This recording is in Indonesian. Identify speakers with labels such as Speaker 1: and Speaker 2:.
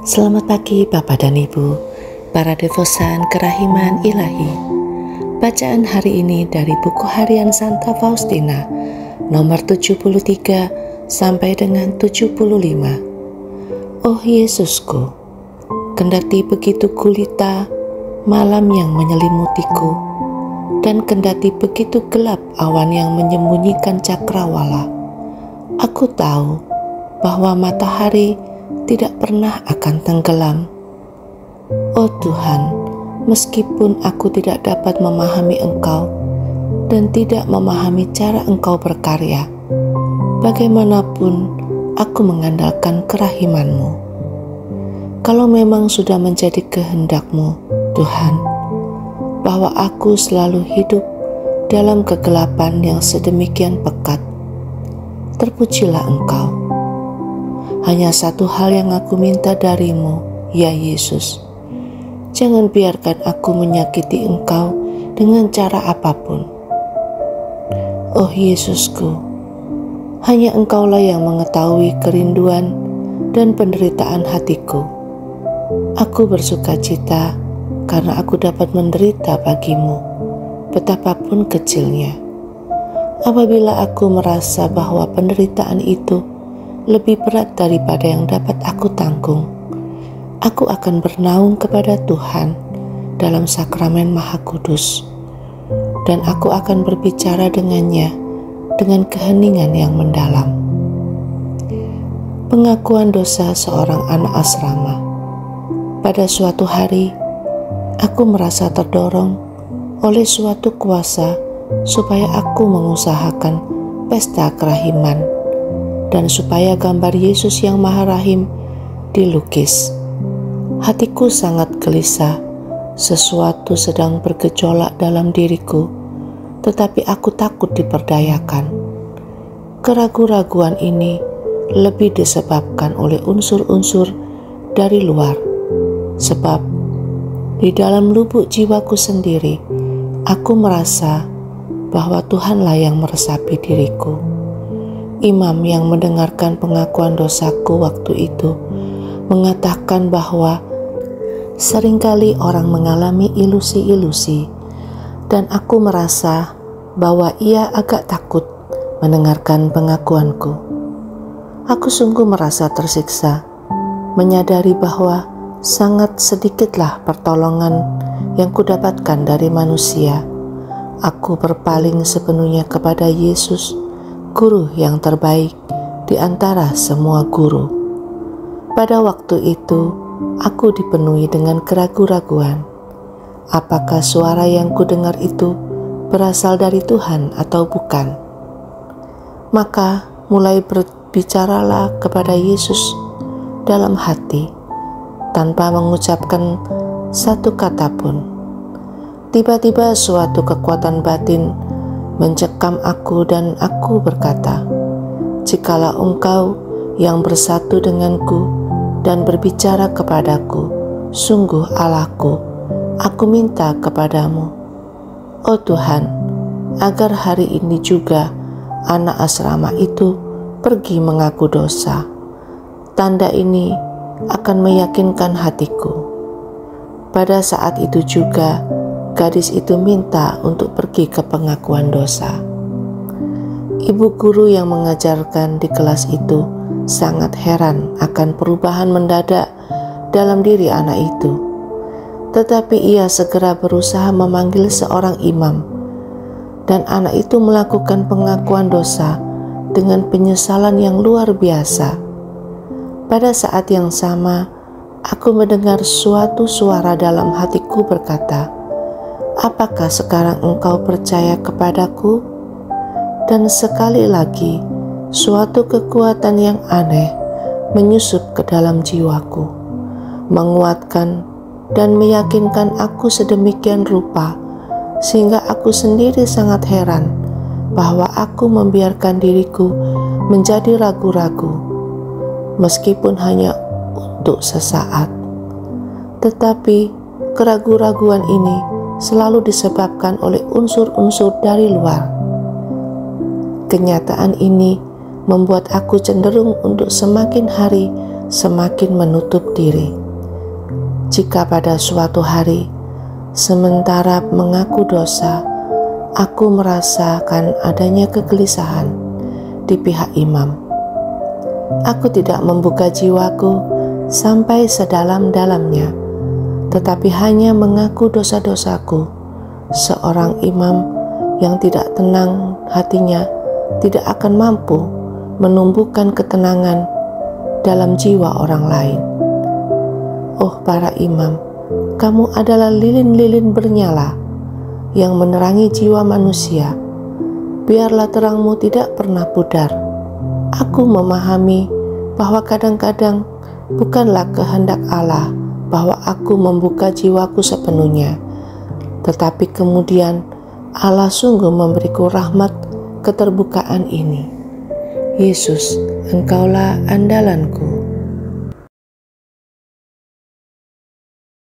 Speaker 1: Selamat pagi Bapak dan Ibu, para devosan kerahiman ilahi. Bacaan hari ini dari buku harian Santa Faustina, nomor 73 sampai dengan 75. Oh Yesusku, kendati begitu gulita malam yang menyelimutiku, dan kendati begitu gelap awan yang menyembunyikan cakrawala, aku tahu bahwa matahari tidak pernah akan tenggelam. Oh Tuhan, meskipun aku tidak dapat memahami Engkau dan tidak memahami cara Engkau berkarya, bagaimanapun aku mengandalkan kerahiman-Mu. Kalau memang sudah menjadi kehendak-Mu, Tuhan, bahwa aku selalu hidup dalam kegelapan yang sedemikian pekat, terpujilah Engkau. Hanya satu hal yang aku minta dari-Mu, ya Yesus. Jangan biarkan aku menyakiti Engkau dengan cara apapun. Oh Yesusku, hanya Engkaulah yang mengetahui kerinduan dan penderitaan hatiku. Aku bersukacita karena aku dapat menderita bagi-Mu, betapapun kecilnya. Apabila aku merasa bahwa penderitaan itu lebih berat daripada yang dapat aku tanggung, aku akan bernaung kepada Tuhan dalam sakramen Maha Kudus, dan aku akan berbicara dengannya dengan keheningan yang mendalam. Pengakuan dosa seorang anak asrama. Pada suatu hari, aku merasa terdorong oleh suatu kuasa supaya aku mengusahakan pesta kerahiman dan supaya gambar Yesus yang Maha Rahim dilukis. Hatiku sangat gelisah, sesuatu sedang bergejolak dalam diriku, tetapi aku takut diperdayakan. Keraguan-raguan ini lebih disebabkan oleh unsur-unsur dari luar, sebab di dalam lubuk jiwaku sendiri, aku merasa bahwa Tuhanlah yang meresapi diriku. Imam yang mendengarkan pengakuan dosaku waktu itu mengatakan bahwa seringkali orang mengalami ilusi-ilusi, dan aku merasa bahwa ia agak takut mendengarkan pengakuanku. Aku sungguh merasa tersiksa, menyadari bahwa sangat sedikitlah pertolongan yang kudapatkan dari manusia. Aku berpaling sepenuhnya kepada Yesus, Guru yang terbaik di antara semua guru. Pada waktu itu, aku dipenuhi dengan keraguan-raguan. Apakah suara yang kudengar itu berasal dari Tuhan atau bukan? Maka mulai berbicaralah kepada Yesus dalam hati, tanpa mengucapkan satu kata pun. Tiba-tiba suatu kekuatan batin mencekam aku dan aku berkata, "Jikalau Engkau yang bersatu denganku dan berbicara kepadaku, sungguh Allahku, aku minta kepadamu, oh Tuhan, agar hari ini juga anak asrama itu pergi mengaku dosa. Tanda ini akan meyakinkan hatiku." Pada saat itu juga gadis itu minta untuk pergi ke pengakuan dosa. Ibu guru yang mengajarkan di kelas itu sangat heran akan perubahan mendadak dalam diri anak itu. Tetapi ia segera berusaha memanggil seorang imam, dan anak itu melakukan pengakuan dosa dengan penyesalan yang luar biasa. Pada saat yang sama, aku mendengar suatu suara dalam hatiku berkata, "Apakah sekarang engkau percaya kepadaku?" Dan sekali lagi, suatu kekuatan yang aneh menyusup ke dalam jiwaku, menguatkan dan meyakinkan aku sedemikian rupa, sehingga aku sendiri sangat heran bahwa aku membiarkan diriku menjadi ragu-ragu, meskipun hanya untuk sesaat. Tetapi keraguan-raguan ini selalu disebabkan oleh unsur-unsur dari luar. Kenyataan ini membuat aku cenderung untuk semakin hari semakin menutup diri. Jika pada suatu hari, sementara mengaku dosa, aku merasakan adanya kegelisahan di pihak imam, aku tidak membuka jiwaku sampai sedalam-dalamnya, tetapi hanya mengaku dosa-dosaku. Seorang imam yang tidak tenang hatinya tidak akan mampu menumbuhkan ketenangan dalam jiwa orang lain. Oh para imam, kamu adalah lilin-lilin bernyala yang menerangi jiwa manusia. Biarlah terangmu tidak pernah pudar. Aku memahami bahwa kadang-kadang bukanlah kehendak Allah bahwa aku membuka jiwaku sepenuhnya, tetapi kemudian Allah sungguh memberiku rahmat keterbukaan ini. Yesus, Engkaulah andalanku.